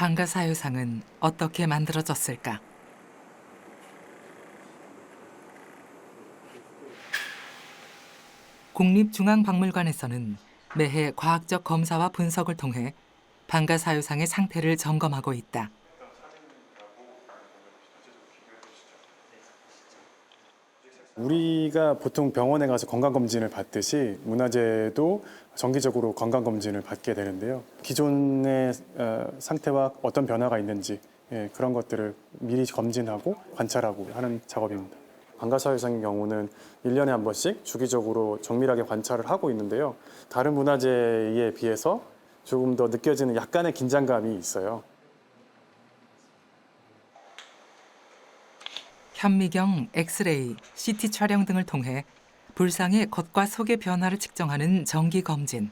방가사유상은 어떻게 만들어졌을까? 국립중앙박물관에서는 매해 과학적 검사와 분석을 통해 방가사유상의 상태를 점검하고 있다. 우리가 보통 병원에 가서 건강검진을 받듯이 문화재도 정기적으로 건강검진을 받게 되는데요. 기존의 상태와 어떤 변화가 있는지 그런 것들을 미리 검진하고 관찰하고 하는 작업입니다. 방가사유상의 경우는 1년에 한 번씩 주기적으로 정밀하게 관찰을 하고 있는데요. 다른 문화재에 비해서 조금 더 느껴지는 약간의 긴장감이 있어요. 현미경, 엑스레이, CT 촬영 등을 통해 불상의 겉과 속의 변화를 측정하는 정기 검진.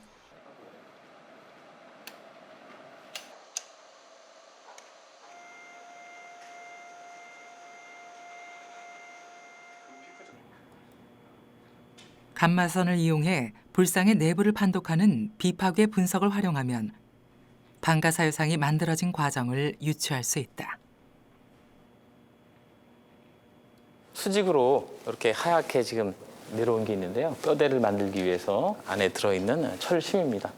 감마선을 이용해 불상의 내부를 판독하는 비파괴 분석을 활용하면 방가사유상이 만들어진 과정을 유추할 수 있다. 수직으로 이렇게 하얗게 지금 내려온 게 있는데요. 뼈대를 만들기 위해서 안에 들어있는 철심입니다.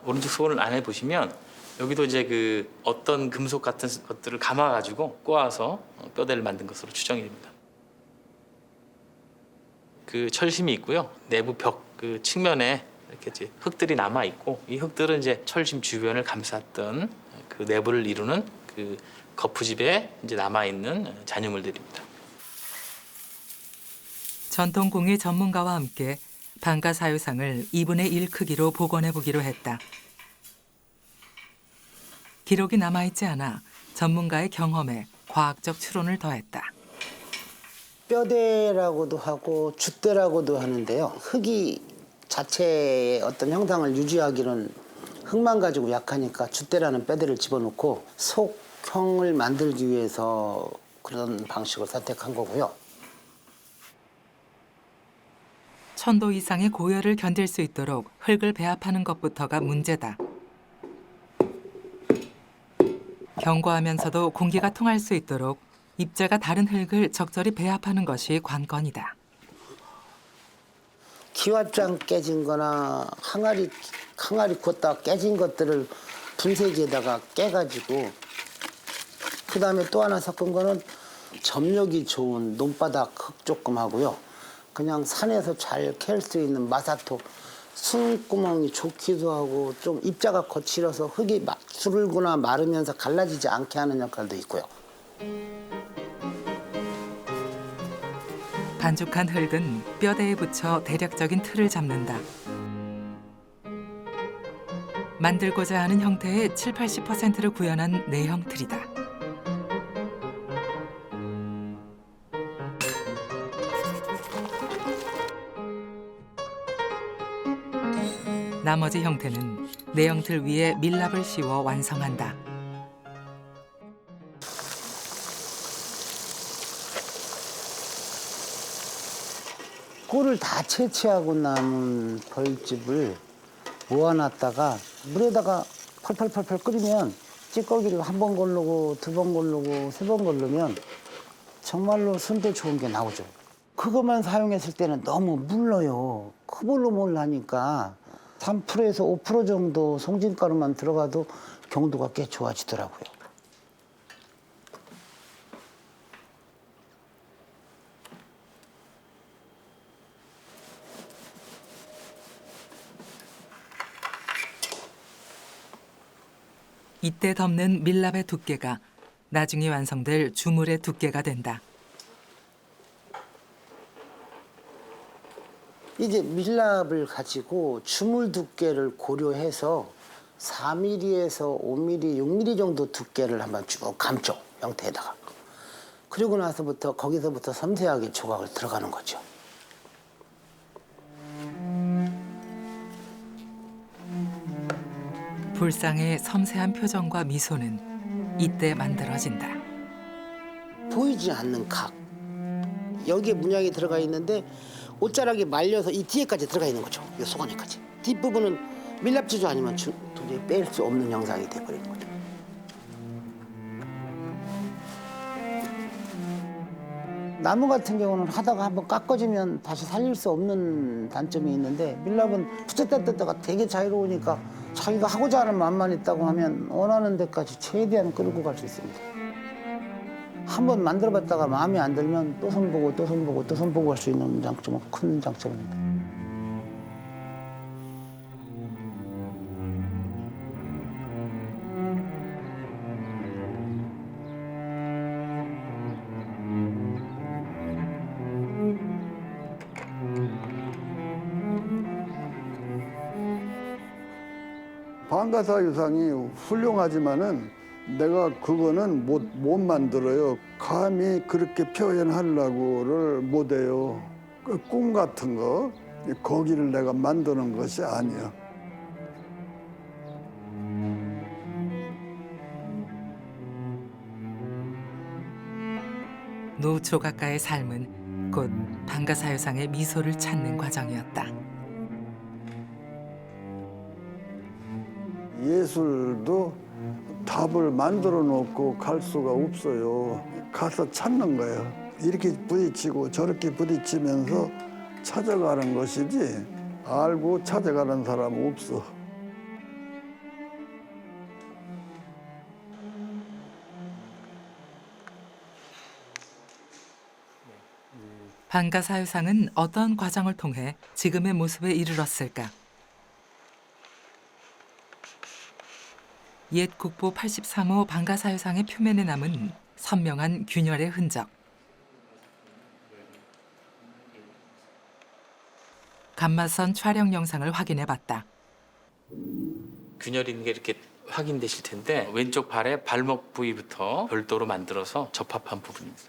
오른쪽 손을 안에 보시면 여기도 이제 그 어떤 금속 같은 것들을 감아가지고 꼬아서 뼈대를 만든 것으로 추정이 됩니다. 그 철심이 있고요. 내부 벽 그 측면에 이렇게 이제 흙들이 남아 있고 이 흙들은 이제 철심 주변을 감쌌던 그 내부를 이루는 그 거푸집에 이제 남아 있는 잔유물들입니다. 전통공예 전문가와 함께 방가사유상을 2분의 1 크기로 복원해 보기로 했다. 기록이 남아있지 않아 전문가의 경험에 과학적 추론을 더했다. 뼈대라고도 하고 줏대라고도 하는데요. 흙이 자체의 어떤 형상을 유지하기는 흙만 가지고 약하니까 줏대라는 뼈대를 집어넣고 속형을 만들기 위해서 그런 방식을 선택한 거고요. 1000도 이상의 고열을 견딜 수 있도록 흙을 배합하는 것부터가 문제다. 견고하면서도 공기가 통할 수 있도록 입자가 다른 흙을 적절히 배합하는 것이 관건이다. 기왓장 깨진 거나 항아리 걷다 깨진 것들을 분쇄기에다가 깨가지고 그다음에 또 하나 섞은 거는 점력이 좋은 논바닥 흙 조금 하고요. 그냥 산에서 잘 캘 수 있는 마사토 숨구멍이 좋기도 하고 좀 입자가 거칠어서 흙이 수르거나 마르면서 갈라지지 않게 하는 역할도 있고요. 반죽한 흙은 뼈대에 붙여 대략적인 틀을 잡는다. 만들고자 하는 형태의 70~80%를 구현한 내형 틀이다. 나머지 형태는 내형 틀 위에 밀랍을 씌워 완성한다. 꿀을 다 채취하고 남은 벌집을 모아놨다가 물에다가 펄펄펄펄 끓이면 찌꺼기를 한 번 걸르고 두 번 걸르고 세 번 걸르면 정말로 순대 좋은 게 나오죠. 그것만 사용했을 때는 너무 물러요. 흐물흐물 하니까 3%에서 5% 정도 송진가루만 들어가도 경도가 꽤 좋아지더라고요. 이때 덮는 밀랍의 두께가 나중에 완성될 주물의 두께가 된다. 이제 밀랍을 가지고 주물 두께를 고려해서 4mm에서 5mm, 6mm 정도 두께를 한번 쭉 감죠, 형태에다가. 그리고 나서부터 거기서부터 섬세하게 조각을 들어가는 거죠. 불상의 섬세한 표정과 미소는 이때 만들어진다. 보이지 않는 각. 여기에 문양이 들어가 있는데 옷자락이 말려서 이 뒤에까지 들어가 있는 거죠. 이 소관에까지. 뒷부분은 밀랍지조 아니면 도저히 뺄 수 없는 영상이 돼버린 거죠. 나무 같은 경우는 하다가 한번 깎아지면 다시 살릴 수 없는 단점이 있는데 밀랍은 붙였다 뗐다가 되게 자유로우니까 자기가 하고자 하는 마음만 있다고 하면 원하는 데까지 최대한 끌고 갈 수 있습니다. 한번 만들어봤다가 마음에 안 들면 또 손보고 또 손보고 또 손보고 할 수 있는 장점은 큰 장점입니다. 방가사 유상이 훌륭하지만은 내가 그거는 못 만들어요. 감히 그렇게 표현하려고를 못해요. 그 꿈 같은 거 거기를 내가 만드는 것이 아니야. 노조각가의 삶은 곧 방가사유상의 미소를 찾는 과정이었다. 예술도 답을 만들어 놓고 갈 수가 없어요. 가서 찾는 거예요. 이렇게 부딪히고 저렇게 부딪히면서 찾아가는 것이지 알고 찾아가는 사람은 없어. 방가사유상은 어떤 과정을 통해 지금의 모습에 이르렀을까? 옛 국보 83호 방가사유상의 표면에 남은 선명한 균열의 흔적. 감마선 촬영 영상을 확인해봤다. 균열이 있는 게 이렇게 확인되실 텐데 왼쪽 발의 발목 부위부터 별도로 만들어서 접합한 부분입니다.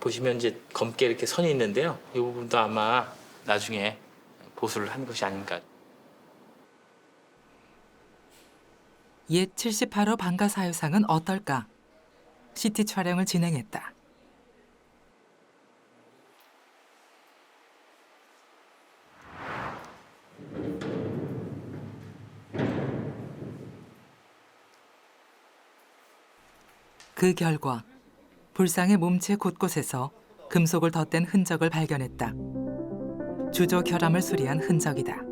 보시면 이제 검게 이렇게 선이 있는데요. 이 부분도 아마 나중에 보수를 한 것이 아닌가. 옛 78호 방가사유상은 어떨까? CT 촬영을 진행했다. 그 결과 불상의 몸체 곳곳에서 금속을 덧댄 흔적을 발견했다. 주조 결함을 수리한 흔적이다.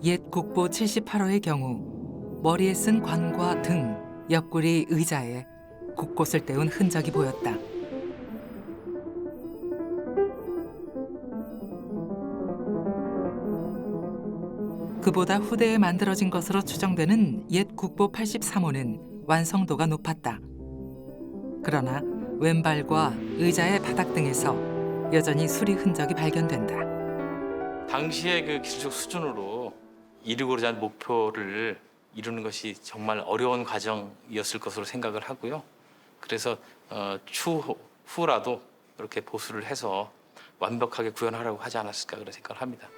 옛 국보 78호의 경우 머리에 쓴 관과 등, 옆구리, 의자에 곳곳을 떼운 흔적이 보였다. 그보다 후대에 만들어진 것으로 추정되는 옛 국보 83호는 완성도가 높았다. 그러나 왼발과 의자의 바닥 등에서 여전히 수리 흔적이 발견된다. 당시의 그 기술적 수준으로 이루고자 하는 목표를 이루는 것이 정말 어려운 과정이었을 것으로 생각을 하고요. 그래서 추후라도 이렇게 보수를 해서 완벽하게 구현하라고 하지 않았을까 그런 생각을 합니다.